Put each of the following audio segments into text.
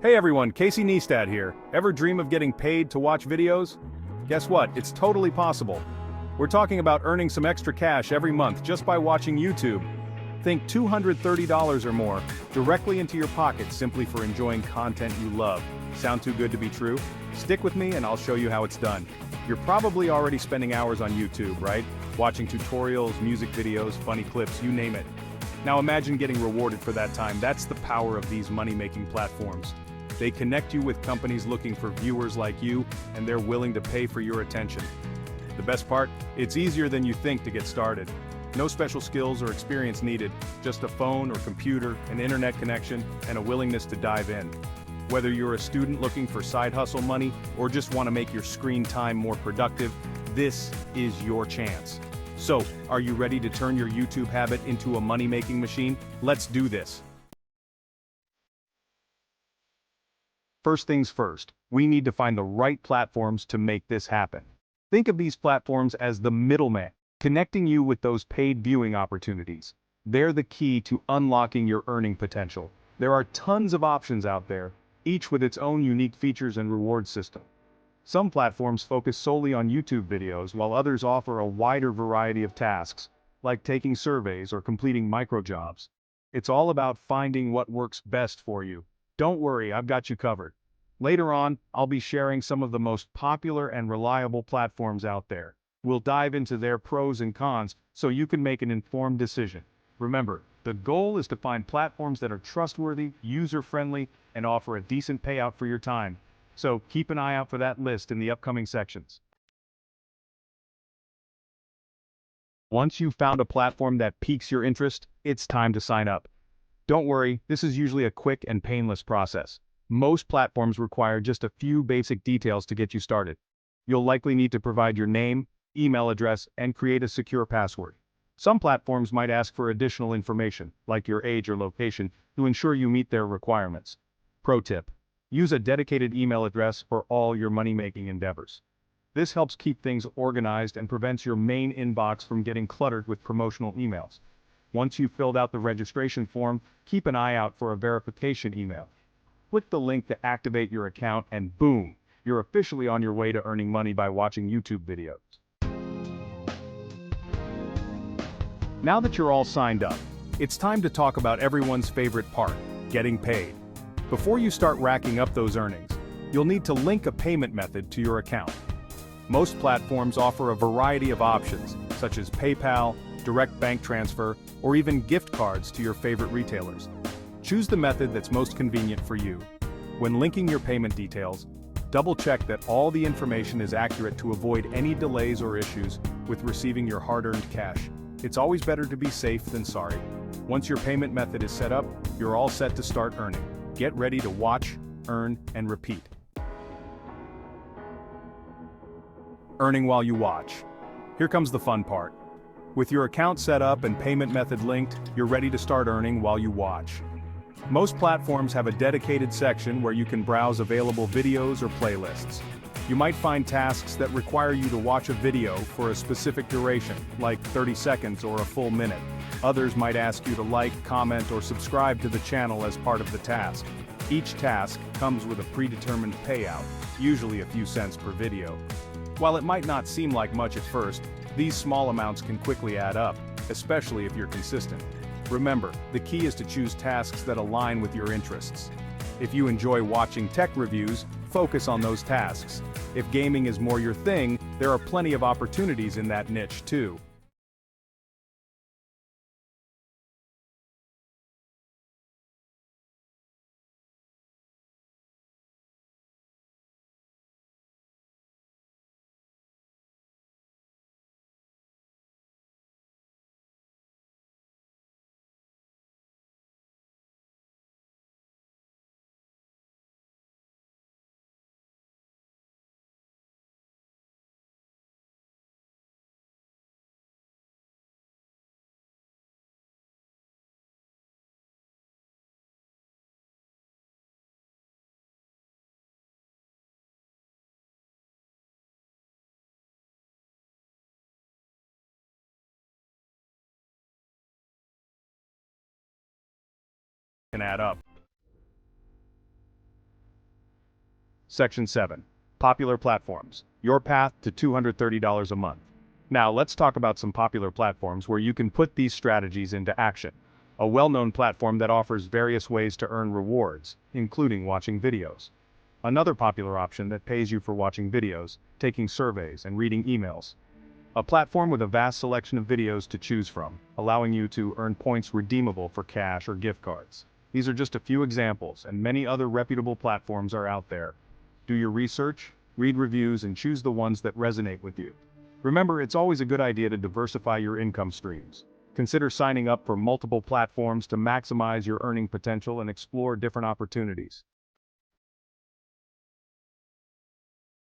Hey everyone, Casey Neistat here. Ever dream of getting paid to watch videos? Guess what? It's totally possible. We're talking about earning some extra cash every month just by watching YouTube. Think $230 or more, directly into your pocket simply for enjoying content you love. Sound too good to be true? Stick with me and I'll show you how it's done. You're probably already spending hours on YouTube, right? Watching tutorials, music videos, funny clips, you name it. Now imagine getting rewarded for that time. That's the power of these money-making platforms. They connect you with companies looking for viewers like you, and they're willing to pay for your attention. The best part? It's easier than you think to get started. No special skills or experience needed, just a phone or computer, an internet connection, and a willingness to dive in. Whether you're a student looking for side hustle money, or just want to make your screen time more productive, this is your chance. So, are you ready to turn your YouTube habit into a money-making machine? Let's do this. First things first, we need to find the right platforms to make this happen. Think of these platforms as the middleman, connecting you with those paid viewing opportunities. They're the key to unlocking your earning potential. There are tons of options out there, each with its own unique features and reward system. Some platforms focus solely on YouTube videos, while others offer a wider variety of tasks, like taking surveys or completing micro-jobs. It's all about finding what works best for you. Don't worry, I've got you covered. Later on, I'll be sharing some of the most popular and reliable platforms out there. We'll dive into their pros and cons so you can make an informed decision. Remember, the goal is to find platforms that are trustworthy, user-friendly, and offer a decent payout for your time. So keep an eye out for that list in the upcoming sections. Once you've found a platform that piques your interest, it's time to sign up. Don't worry, this is usually a quick and painless process. Most platforms require just a few basic details to get you started. You'll likely need to provide your name, email address, and create a secure password. Some platforms might ask for additional information, like your age or location, to ensure you meet their requirements. Pro tip: use a dedicated email address for all your money-making endeavors. This helps keep things organized and prevents your main inbox from getting cluttered with promotional emails. Once you've filled out the registration form, keep an eye out for a verification email. Click the link to activate your account and boom, you're officially on your way to earning money by watching YouTube videos. Now that you're all signed up, it's time to talk about everyone's favorite part, getting paid. Before you start racking up those earnings, you'll need to link a payment method to your account. Most platforms offer a variety of options, such as PayPal, direct bank transfer, or even gift cards to your favorite retailers. Choose the method that's most convenient for you. When linking your payment details, double-check that all the information is accurate to avoid any delays or issues with receiving your hard-earned cash. It's always better to be safe than sorry. Once your payment method is set up, you're all set to start earning. Get ready to watch, earn, and repeat. Earning while you watch. Here comes the fun part. With your account set up and payment method linked, you're ready to start earning while you watch. Most platforms have a dedicated section where you can browse available videos or playlists. You might find tasks that require you to watch a video for a specific duration, like 30 seconds or a full minute. Others might ask you to like, comment, or subscribe to the channel as part of the task. Each task comes with a predetermined payout, usually a few cents per video. While it might not seem like much at first, these small amounts can quickly add up, especially if you're consistent. Remember, the key is to choose tasks that align with your interests. If you enjoy watching tech reviews, focus on those tasks. If gaming is more your thing, there are plenty of opportunities in that niche too. Can add up. Section 7. Popular platforms. Your path to $230 a month. Now let's talk about some popular platforms where you can put these strategies into action. A well-known platform that offers various ways to earn rewards, including watching videos. Another popular option that pays you for watching videos, taking surveys, and reading emails. A platform with a vast selection of videos to choose from, allowing you to earn points redeemable for cash or gift cards. These are just a few examples, and many other reputable platforms are out there. Do your research, read reviews, and choose the ones that resonate with you. Remember, it's always a good idea to diversify your income streams. Consider signing up for multiple platforms to maximize your earning potential and explore different opportunities.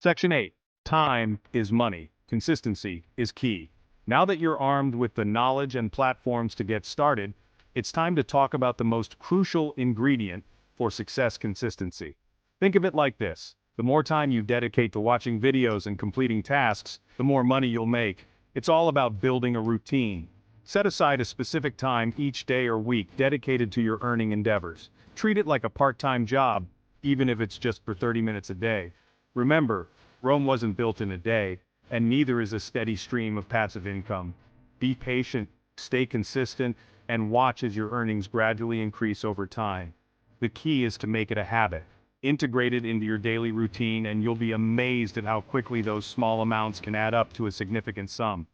Section 8. Time is money. Consistency is key. Now that you're armed with the knowledge and platforms to get started, it's time to talk about the most crucial ingredient for success: consistency. Think of it like this. The more time you dedicate to watching videos and completing tasks, the more money you'll make. It's all about building a routine. Set aside a specific time each day or week dedicated to your earning endeavors. Treat it like a part-time job, even if it's just for 30 minutes a day. Remember, Rome wasn't built in a day, and neither is a steady stream of passive income. Be patient, stay consistent, and watch as your earnings gradually increase over time. The key is to make it a habit. Integrate it into your daily routine, and you'll be amazed at how quickly those small amounts can add up to a significant sum.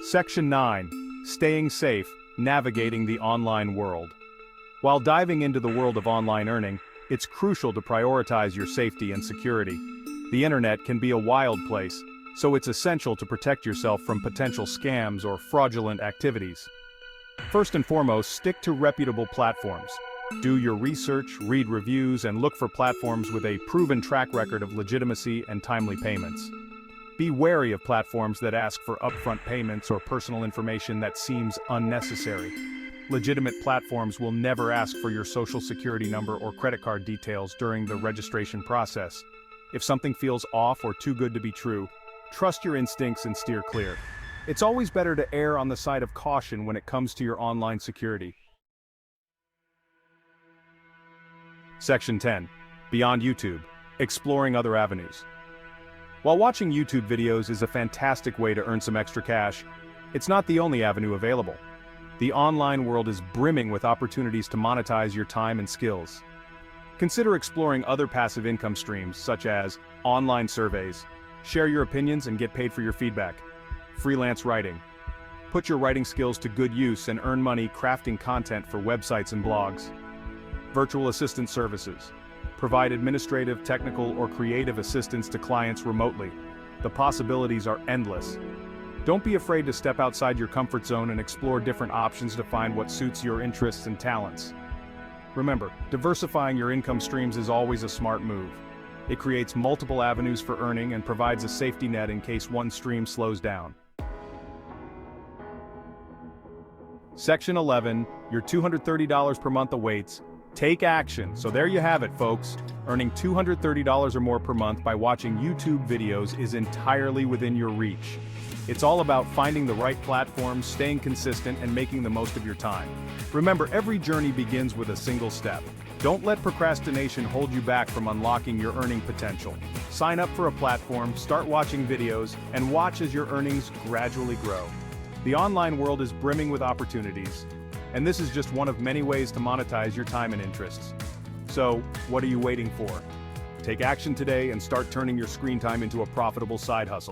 Section 9. Staying safe, navigating the online world. While diving into the world of online earning, it's crucial to prioritize your safety and security. The internet can be a wild place, so it's essential to protect yourself from potential scams or fraudulent activities. First and foremost, stick to reputable platforms. Do your research, read reviews, and look for platforms with a proven track record of legitimacy and timely payments. Be wary of platforms that ask for upfront payments or personal information that seems unnecessary. Legitimate platforms will never ask for your social security number or credit card details during the registration process. If something feels off or too good to be true, trust your instincts and steer clear. It's always better to err on the side of caution when it comes to your online security. Section 10. Beyond YouTube. Exploring other avenues. While watching YouTube videos is a fantastic way to earn some extra cash, it's not the only avenue available. The online world is brimming with opportunities to monetize your time and skills. Consider exploring other passive income streams such as online surveys. Share your opinions and get paid for your feedback. Freelance writing. Put your writing skills to good use and earn money crafting content for websites and blogs. Virtual assistant services. Provide administrative, technical, or creative assistance to clients remotely. The possibilities are endless. Don't be afraid to step outside your comfort zone and explore different options to find what suits your interests and talents. Remember, diversifying your income streams is always a smart move. It creates multiple avenues for earning and provides a safety net in case one stream slows down. Section 11, your $230 per month awaits. Take action. So there you have it, folks. Earning $230 or more per month by watching YouTube videos is entirely within your reach. It's all about finding the right platform, staying consistent, and making the most of your time. Remember, every journey begins with a single step. Don't let procrastination hold you back from unlocking your earning potential. Sign up for a platform, start watching videos, and watch as your earnings gradually grow. The online world is brimming with opportunities, and this is just one of many ways to monetize your time and interests. So, what are you waiting for? Take action today and start turning your screen time into a profitable side hustle.